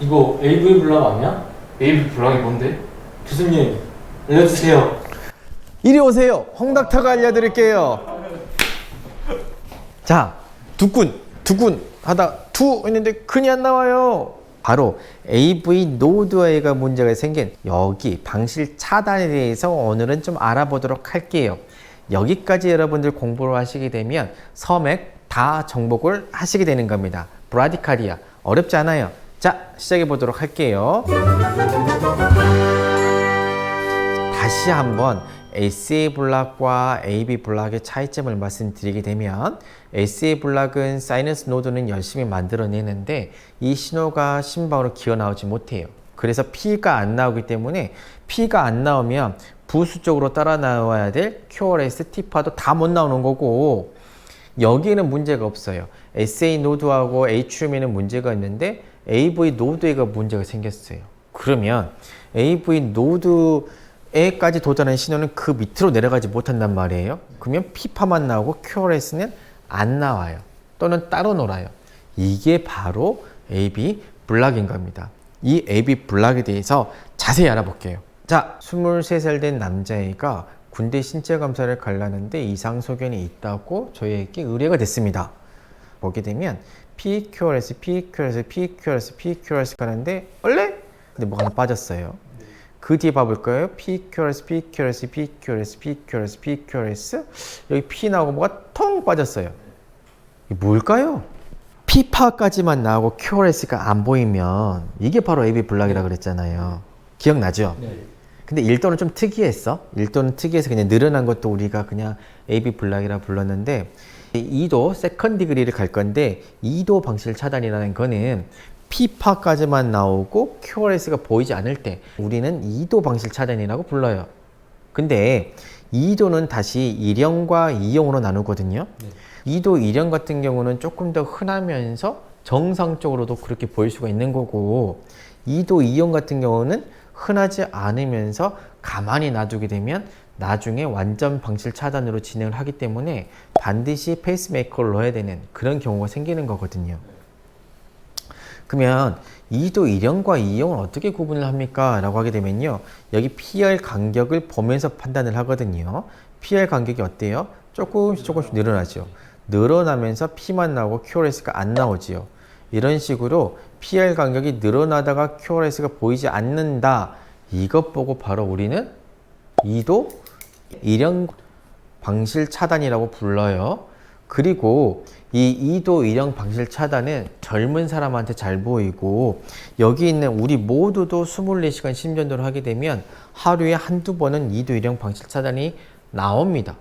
이거 AV 블락 아니야? AV 블락이 뭔데? 교수님 알려주세요. 이리 오세요. 홍닥터가 알려드릴게요. 자, 두근 하다 투 했는데 근이 안 나와요. 바로 AV 노드웨이가 문제가 생긴 여기 방실 차단에 대해서 오늘은 좀 알아보도록 할게요. 여기까지 여러분들 공부를 하시게 되면 서맥 다 정복을 하시게 되는 겁니다. 브라디카리아 어렵지 않아요. 자, 시작해 보도록 할게요. 다시 한번 SA 블락과 AB 블락의 차이점을 말씀드리게 되면 SA 블락은 사이너스 노드는 열심히 만들어내는데 이 신호가 심방으로 기어 나오지 못해요. 그래서 P가 안 나오기 때문에 P가 안 나오면 부수 쪽으로 따라 나와야 될 QRS, T파도 다 못 나오는 거고, 여기에는 문제가 없어요. SA 노드하고 HUM에는 문제가 있는데 AV 노드에가 문제가 생겼어요. 그러면 AV 노드에까지 도달하는 신호는 그 밑으로 내려가지 못한단 말이에요. 그러면 P파만 나오고 QRS는 안 나와요. 또는 따로 놀아요. 이게 바로 AB 블락인 겁니다. 이 AB 블락에 대해서 자세히 알아볼게요. 자, 23살 된 남자애가 군대 신체 검사를 가려는데 이상 소견이 있다고 저희에게 의뢰가 됐습니다. 보게 되면 PQRS 가는데 원래? 근데 뭐가 하나 빠졌어요. 그 뒤에 봐볼까요? PQRS 여기 P 나오고 뭐가 텅 빠졌어요. 이게 뭘까요? P파까지만 나오고 QRS가 안 보이면 이게 바로 AB 블락이라고 그랬잖아요. 기억나죠? 네. 근데 1도는 좀 특이했어. 1도는 특이해서 그냥 늘어난 것도 우리가 그냥 AB 블락이라 불렀는데 2도 세컨 디그리를 갈 건데 2도 방실 차단이라는 거는 P파까지만 나오고 QRS가 보이지 않을 때 우리는 2도 방실 차단이라고 불러요. 근데 2도는 다시 1형과 2형으로 나누거든요. 네. 2도 1형 같은 경우는 조금 더 흔하면서 정상적으로도 그렇게 보일 수가 있는 거고, 2도 2형 같은 경우는 흔하지 않으면서 가만히 놔두게 되면 나중에 완전 방실 차단으로 진행을 하기 때문에 반드시 페이스메이커를 넣어야 되는 그런 경우가 생기는 거거든요. 그러면 2도 1형과 2형을 어떻게 구분을 합니까? 라고 하게 되면요, 여기 PR 간격을 보면서 판단을 하거든요. PR 간격이 어때요? 조금씩 늘어나죠. 늘어나면서 P만 나오고 QRS가 안 나오지요. 이런 식으로 PR 간격이 늘어나다가 QRS가 보이지 않는다. 이것 보고 바로 우리는 2도 1형 방실 차단이라고 불러요. 그리고 이 2도 1형 방실 차단은 젊은 사람한테 잘 보이고, 여기 있는 우리 모두도 24시간 심전도를 하게 되면 하루에 한두 번은 2도 1형 방실 차단이 나옵니다.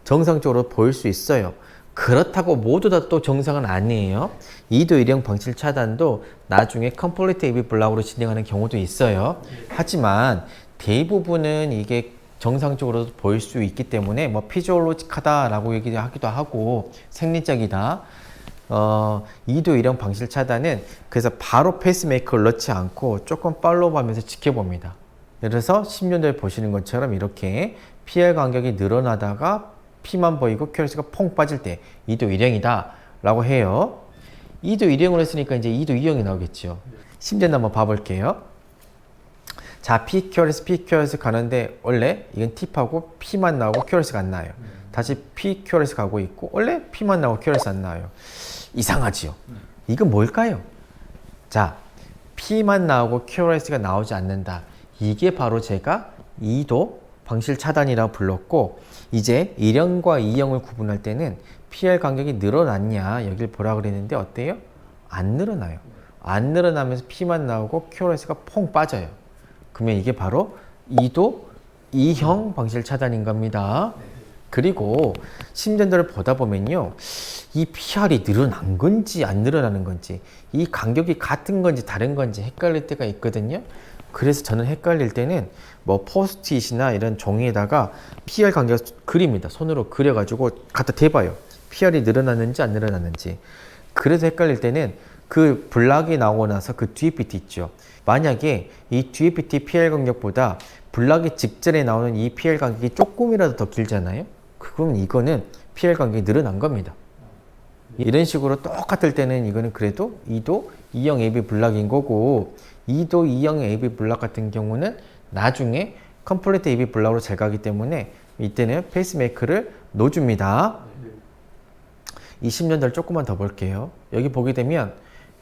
정상적으로 보일 수 있어요. 그렇다고 모두 다 또 정상은 아니에요. 2도 1형 방실 차단도 나중에 컴플리트 AB 블락으로 진행하는 경우도 있어요. 하지만 대부분은 이게 정상적으로 보일 수 있기 때문에 뭐 피지올로직하다라고 얘기하기도 하고 생리적이다. 2도 1형 방실 차단은 그래서 바로 페이스메이커를 넣지 않고 조금 팔로우하면서 지켜봅니다. 그래서 10년도에 보시는 것처럼 이렇게 PR 간격이 늘어나다가 P만 보이고 QRS가 퐁 빠질 때 2도 1형이다 라고 해요. 2도 1형으로 했으니까 이제 2도 2형이 나오겠죠. 심전도 한번 봐볼게요. 자, PQRS 가는데 원래 이건 T파고 P만 나오고 QRS가 안 나와요. 다시 PQRS 가고 있고 원래 P만 나오고 QRS 안 나와요. 이상하지요. 이건 뭘까요? 자, P만 나오고 QRS가 나오지 않는다. 이게 바로 제가 2도 방실 차단이라고 불렀고, 이제 1형과 2형을 구분할 때는 PR 간격이 늘어났냐 여길 보라 그랬는데 어때요? 안 늘어나요. 안 늘어나면서 P만 나오고 QRS가 퐁 빠져요. 그러면 이게 바로 2도 2형 방실 차단인 겁니다. 그리고 심전도를 보다 보면요, 이 PR이 늘어난 건지 안 늘어나는 건지, 이 간격이 같은 건지 다른 건지 헷갈릴 때가 있거든요. 그래서 저는 헷갈릴 때는 뭐 포스트잇이나 이런 종이에다가 PR 간격을 그립니다. 손으로 그려가지고 갖다 대봐요. PR이 늘어났는지 안 늘어났는지. 그래서 헷갈릴 때는 그 블락이 나오고 나서 그 뒤에 비트 있죠. 만약에 이 뒤에 비트 PR 간격보다 블락이 직전에 나오는 이 PR 간격이 조금이라도 더 길잖아요. 그러면 이거는 PR 간격이 늘어난 겁니다. 이런 식으로 똑같을 때는 이거는 그래도 2도 2형 AB 블락인 거고 2도 2형 AB 블락 같은 경우는 나중에 컴플리트 AB 블락으로 잘 가기 때문에 이때는 페이스메이커를 넣어줍니다. 20년도를 조금만 더 볼게요. 여기 보게 되면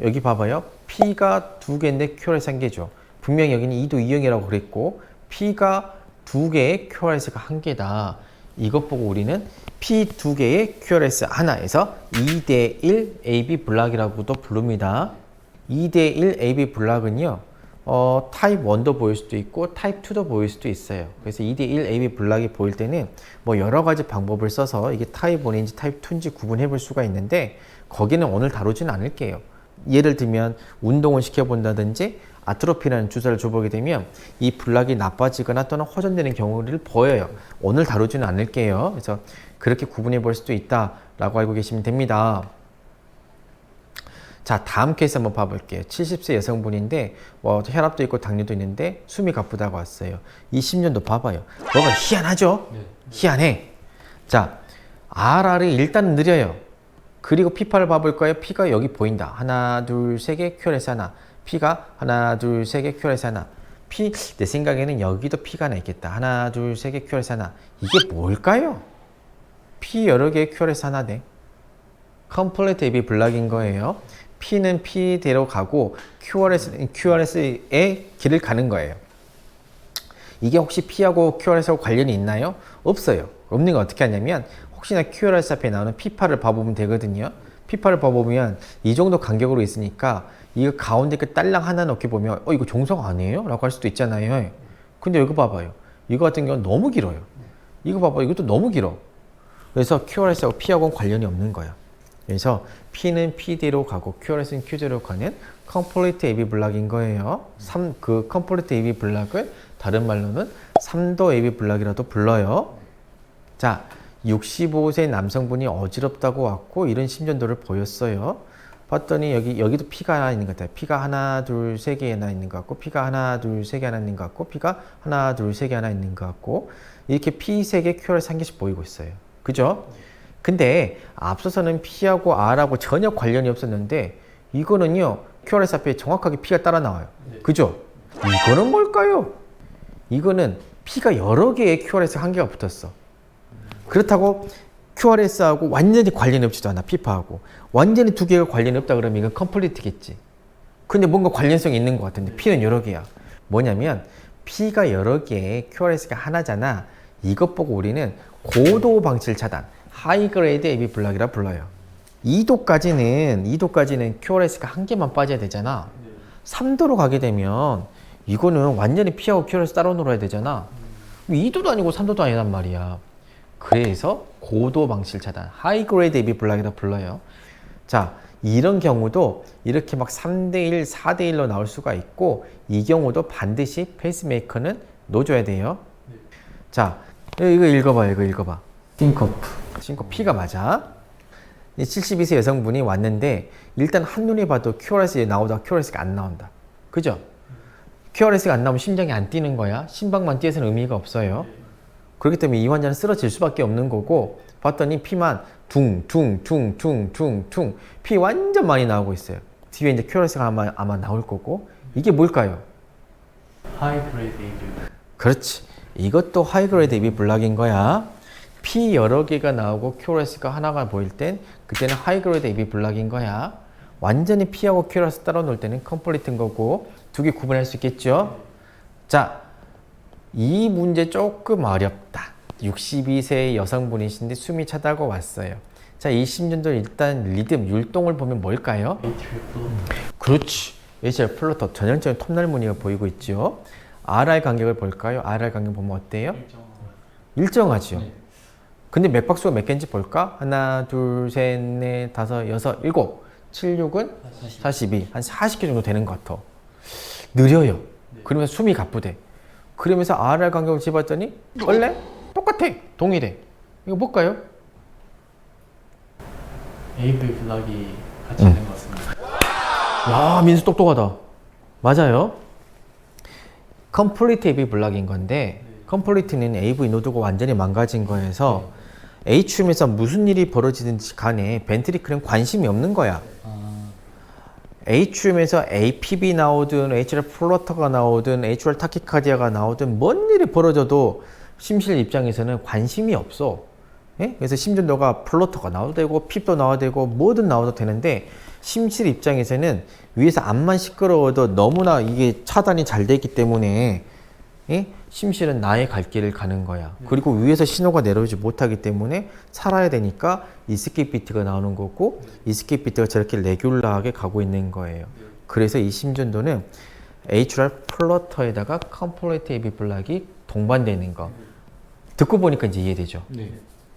여기 봐봐요. P가 두 개인데 QRS 한 개죠. 분명히 여기는 2도 2형이라고 그랬고 P가 두 개의 QRS가 한 개다. 이것 보고 우리는 P 두 개의 QRS 하나에서 2대1 AB 블락이라고도 부릅니다. 2대1 AB 블락은요. 타입 1도 보일 수도 있고 타입 2도 보일 수도 있어요. 그래서 2대1 AB 블락이 보일 때는 뭐 여러 가지 방법을 써서 이게 타입 1인지 타입 2인지 구분해 볼 수가 있는데 거기는 오늘 다루지는 않을게요. 예를 들면 운동을 시켜본다든지 아트로피라는 주사를 줘보게 되면 이 블락이 나빠지거나 또는 호전되는 경우를 보여요. 오늘 다루지는 않을게요. 그래서 그렇게 구분해 볼 수도 있다라고 알고 계시면 됩니다. 자, 다음 케이스 한번 봐볼게요. 70세 여성분인데 혈압도 있고 당뇨도 있는데 숨이 가쁘다고 왔어요. 이 10년도 봐봐요. 뭐가 희한하죠? 네. 희한해. 자, RR이 일단은 느려요. 그리고 P8을 봐볼까요? P가 여기 보인다. 하나, 둘, 세 개, QRS 하나. P가 하나, 둘, 세 개, QRS 하나. P, 내 생각에는 여기도 P가 하나 있겠다. 하나, 둘, 세 개, QRS 하나. 이게 뭘까요? P 여러 개의 QRS 하나네. 컴플리트 AB 블락인 거예요. P는 P대로 가고 QRS의 길을 가는 거예요. 이게 혹시 P하고 QRS하고 관련이 있나요? 없어요. 없는 건 어떻게 하냐면 혹시나 QRS 앞에 나오는 P8을 봐보면 되거든요. P8을 봐보면 이 정도 간격으로 있으니까 이거 가운데 그 딸랑 하나 넣게 보면 이거 종성 아니에요? 라고 할 수도 있잖아요. 근데 이거 봐봐요. 이거 같은 경우는 너무 길어요. 이거 봐봐요. 이것도 너무 길어. 그래서 QRS하고 P하고는 관련이 없는 거야. 그래서 P는 P대로 가고 QRS는 Q대로 가는 컴플리트 AB 블락인 거예요. 그 컴플리트 AB 블락을 다른 말로는 3도 AB 블락이라도 불러요. 자, 65세 남성분이 어지럽다고 왔고 이런 심전도를 보였어요. 봤더니 여기도 P가 하나 있는 것 같아요. P가 하나, 둘, 세 개 하나 있는 것 같고 P가 하나, 둘, 세 개 하나 있는 것 같고 P가 하나, 둘, 세 개 하나 있는 것 같고 이렇게 P 3개, QRS 한 개씩 보이고 있어요. 그죠? 근데 앞서서는 P하고 R하고 전혀 관련이 없었는데 이거는요. QRS 앞에 정확하게 P가 따라 나와요. 그죠? 이거는 뭘까요? 이거는 P가 여러 개의 QRS 한 개가 붙었어. 그렇다고 QRS하고 완전히 관련이 없지도 않아. P파하고. 완전히 두 개가 관련이 없다 그러면 이건 컴플리트겠지. 근데 뭔가 관련성이 있는 것 같은데 P는 여러 개야. 뭐냐면 P가 여러 개의 QRS가 하나잖아. 이것 보고 우리는 고도 방실 차단, 하이 그레이드 AB 블락이라 불러요. 2도까지는 QRS가 한 개만 빠져야 되잖아. 3도로 가게 되면 이거는 완전히 P하고 QRS 따로 놀아야 되잖아. 2도도 아니고 3도도 아니란 말이야. 그래서 고도 방실 차단, 하이 그레이드 AB 블락이라 불러요. 자, 이런 경우도 이렇게 막 3대1, 4대1로 나올 수가 있고 이 경우도 반드시 페이스메이커는 넣어줘야 돼요. 자, 이거 읽어봐. 싱커프 P가 맞아. 72세 여성분이 왔는데 일단 한눈에 봐도 QRS 나오다가 QRS가 안 나온다. 그죠? QRS가 안 나오면 심장이 안 뛰는 거야. 심박만 뛰어서는 의미가 없어요. 그렇기 때문에 이 환자는 쓰러질 수밖에 없는 거고 봤더니 P만 퉁퉁퉁퉁퉁퉁 P 완전 많이 나오고 있어요. 뒤에 이제 QRS가 아마 나올 거고 이게 뭘까요? 하이 그레이드 AB. 그렇지. 이것도 하이 그레이드 AB 블락인 거야. P 여러 개가 나오고 QRS가 하나가 보일 땐 그때는 하이 그레이드 AB 블락인 거야. 완전히 P하고 QRS 따로 놓을 때는 컴플리트인 거고 두 개 구분할 수 있겠죠? 자, 이 문제 조금 어렵다. 62세 여성분이신데 숨이 차다고 왔어요. 자, 이 심전도 일단 리듬, 율동을 보면 뭘까요? 에이트리얼 플로우. 그렇지. 에이트리얼 플로터 전형적인 톱날 무늬가 보이고 있죠. RR 간격을 볼까요? RR 간격 보면 어때요? 일정하죠. 네. 근데 맥박수가 몇 개인지 볼까? 하나, 둘, 셋, 넷, 다섯, 여섯, 일곱, 7, 6은 42. 한 40개 정도 되는 것 같아. 느려요. 그러면서 숨이 가쁘대. 그러면서 RR 간격을 집었더니 원래 똑같아. 동일해. 이거 뭘까요? AB 블락이 같이 있는 것 같습니다. 야, 민수 똑똑하다. 맞아요. 컴플리트 AB 블락인 건데 컴플리트는 AV 노드가 완전히 망가진 거여서 H룸에서 무슨 일이 벌어지든지 간에 벤트리클은 관심이 없는 거야. H룸에서 APB 나오든 HL 플러터가 나오든 HL 타키카디아가 나오든 뭔 일이 벌어져도 심실 입장에서는 관심이 없어. 예? 그래서 심전도가 플러터가 나와도 되고 핍도 나와도 되고 뭐든 나와도 되는데 심실 입장에서는 위에서 암만 시끄러워도 너무나 이게 차단이 잘 돼 있기 때문에 예? 심실은 나의 갈 길을 가는 거야. 그리고 위에서 신호가 내려오지 못하기 때문에 살아야 되니까 이스케이프 비트가 나오는 거고 이스케이프 비트가 저렇게 레귤러하게 가고 있는 거예요. 그래서 이 심전도는 HR 플러터에다가 컴플레이트 AB 블락이 동반되어 있는 거. 듣고 보니까 이제 이해되죠? 네.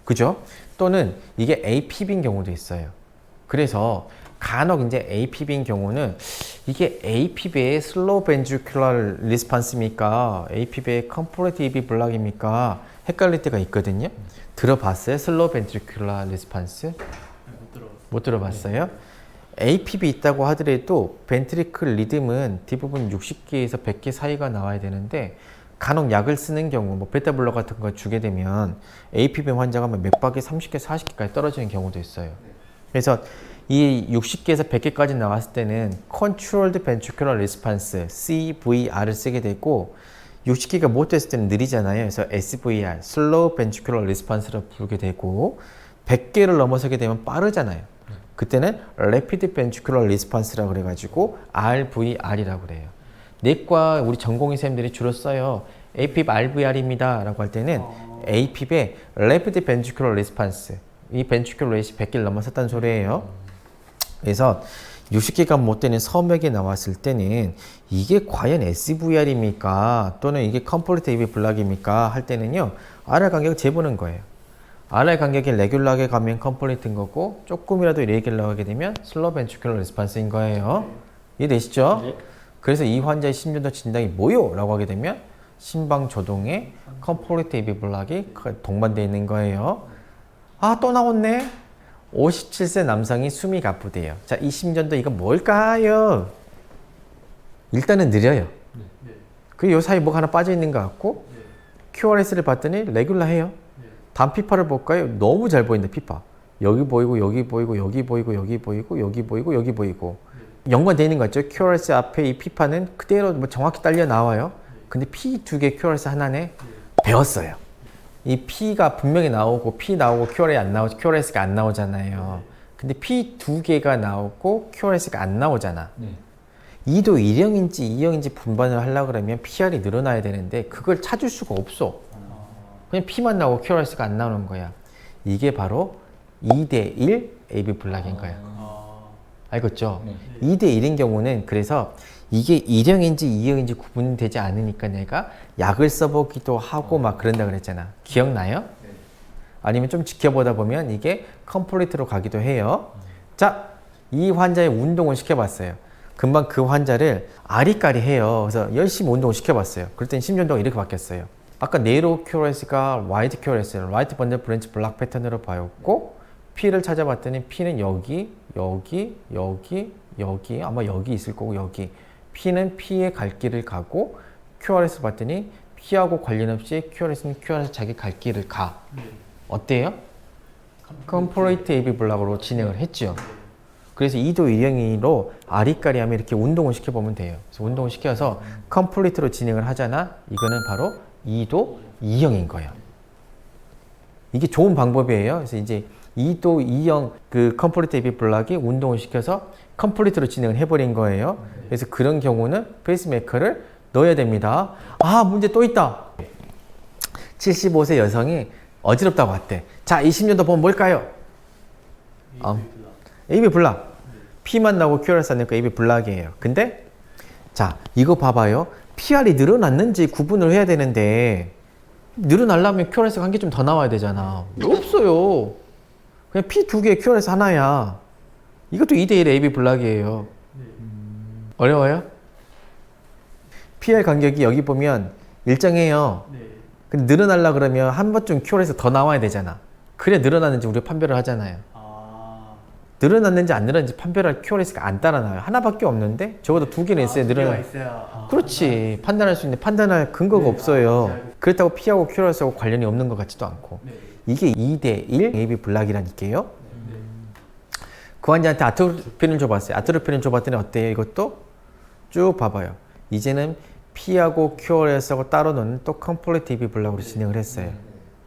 그죠? 또는 이게 APB인 경우도 있어요. 그래서 간혹 이제 APB인 경우는 이게 APB의 슬로우 벤트리큘러 리스판스입니까? APB의 컴플레이트 AB 블락입니까? 헷갈릴 때가 있거든요. 들어봤어요? 슬로우 벤트리큘러 리스판스? 못 들어봤어요. 못 들어봤어요? APB 있다고 하더라도 벤트리클 리듬은 대부분 60개에서 100개 사이가 나와야 되는데 간혹 약을 쓰는 경우 뭐 베타블록 같은 거 주게 되면 APB 환자가 맥박이 30개, 40개까지 떨어지는 경우도 있어요. 그래서 이 60개에서 100개까지 나왔을 때는 Controlled Ventricular Response CVR을 쓰게 되고 60개가 못 됐을 때는 느리잖아요. 그래서 SVR Slow Ventricular Response를 부르게 되고 100개를 넘어서게 되면 빠르잖아요. 그때는 Rapid Ventricular Response라고 그래가지고 RVR이라고 그래요. 내과 우리 전공의 선생님들이 주로 써요. APIP RVR입니다 라고 할 때는 APIP의 Rapid Ventricular Response 이 ventricular rate이 100개를 넘어섰다는 소리예요. 그래서 60개가 못 되는 서맥이 나왔을 때는 이게 과연 SVR입니까? 또는 이게 컴플리트 AB 블락입니까? 할 때는요. RR 간격을 재보는 거예요. RR 간격이 레귤러하게 가면 컴플리트인 거고 조금이라도 이레귤러하게 되면 슬로우 벤트리큘러 리스판스인 거예요. 이해되시죠? 네. 그래서 이 환자의 심전도 진단이 뭐요? 라고 하게 되면 심방조동에 컴플리트 AB 블락이 동반되어 있는 거예요. 아, 또 나왔네? 57세 남성이 숨이 가쁘대요. 자, 이 심전도 이거 뭘까요? 일단은 느려요. 네. 그 요 사이 뭐가 하나 빠져 있는 것 같고 네. QRS를 봤더니 레귤러해요. 네. 다음 피파를 볼까요? 너무 잘 보인다, 피파. 여기 보이고 여기 보이고 여기 보이고 여기 보이고 여기 보이고 여기 보이고 연관되어 있는 거 같죠? QRS 앞에 이 피파는 그대로 뭐 정확히 딸려 나와요. 근데 P 두 개 QRS 하나네. 배웠어요. 이 P가 분명히 나오고 P 나오고 QRS가 안 나오잖아요. 근데 P 두 개가 나오고 QRS가 안 나오잖아. 2도 1형인지 2형인지 분반을 하려고 그러면 PR이 늘어나야 되는데 그걸 찾을 수가 없어. 그냥 P만 나오고 QRS가 안 나오는 거야. 이게 바로 2대1 AB 블락인 거야. 알겠죠? 2대1인 경우는 그래서 이게 1형인지 2형인지 구분되지 않으니까 내가 약을 써보기도 하고 막 그런다 그랬잖아. 기억나요? 아니면 좀 지켜보다 보면 이게 컴플리트로 가기도 해요. 자, 이 환자의 운동을 시켜봤어요. 금방 그 환자를 아리까리 해요. 그래서 열심히 운동을 시켜봤어요. 그랬더니 심전도가 이렇게 바뀌었어요. 아까 네로 QRS가 와이드 QRS, 라이트 번들 브랜치 블락 패턴으로 보였고 P를 찾아봤더니 P는 여기, 여기, 여기, 여기, 아마 여기 있을 거고 여기. P는 P의 갈 길을 가고 QRS 봤더니 P하고 관련 없이 QRS는 QRS 자기 갈 길을 가. 어때요? 컴플레이트 AB 블락으로 진행을 했죠. 그래서 2도 2형으로 아리까리 하면 이렇게 운동을 시켜보면 돼요. 그래서 운동을 시켜서 컴플리트로 진행을 하잖아. 이거는 바로 2도 2형인 거예요. 이게 좋은 방법이에요. 그래서 이제 2도 2형 그 컴플리트 AB 블락이 운동을 시켜서 컴플리트로 진행을 해버린 거예요. 그래서 그런 경우는 페이스메이커를 넣어야 됩니다. 아, 문제 또 있다. 75세 여성이 어지럽다고 왔대. 자, 20년도 보면 뭘까요? AB 블락. P만 나오고 QRS 안 나오고 AB 블락이에요. 근데 자, 이거 봐봐요. PR이 늘어났는지 구분을 해야 되는데 늘어나려면 QRS가 한 개 좀 더 나와야 되잖아. 없어요. 그냥 P 두 개, QRS 하나야. 이것도 2대1 AB 블락이에요. 어려워요? PR 간격이 여기 보면 일정해요. 근데 늘어나려 그러면 한 번쯤 QRS 더 나와야 되잖아. 그래 늘어나는지 우리가 판별을 하잖아요. 늘어났는지 안 늘어났는지 판별할 QRS가 안 따라나요. 하나밖에 없는데 적어도 두 개는 있어야 늘어나. 있어요. 그렇지. 판단할 수 있는데 판단할 근거가 네, 없어요. 맞아요. 그렇다고 P하고 QRS하고 관련이 없는 것 같지도 않고. 네. 이게 2대1 AB 블락이라니까요. 네. 그 환자한테 아트로피를 줘봤어요. 아트로피를 줘봤더니 어때요? 이것도 쭉 봐봐요. 이제는 P하고 QRS하고 따로 놓는 또 컴플리트 AB 블락으로 진행을 했어요.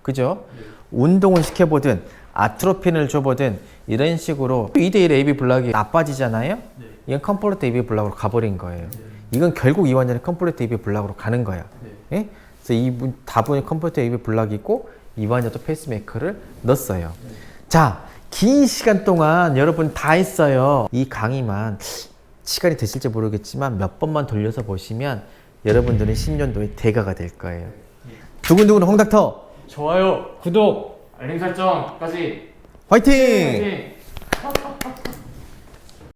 그죠? 운동을 시켜보든 아트로핀을 줘보든 이런 식으로 2대1 AB 블락이 나빠지잖아요? 네. 이건 컴플리트 AB 블락으로 가버린 거예요. 이건 결국 이 환자는 컴플리트 AB 블락으로 가는 거야. 네. 예? 그래서 이분 다분히 컴플리트 AB 블락이고 이 환자도 페이스메이커를 넣었어요. 자, 긴 시간 동안 여러분 다 했어요. 이 강의만 시간이 되실지 모르겠지만 몇 번만 돌려서 보시면 여러분들은 신년도의 대가가 될 거예요. 두근두근 홍닥터 좋아요, 구독, 알림 설정까지 화이팅! 화이팅!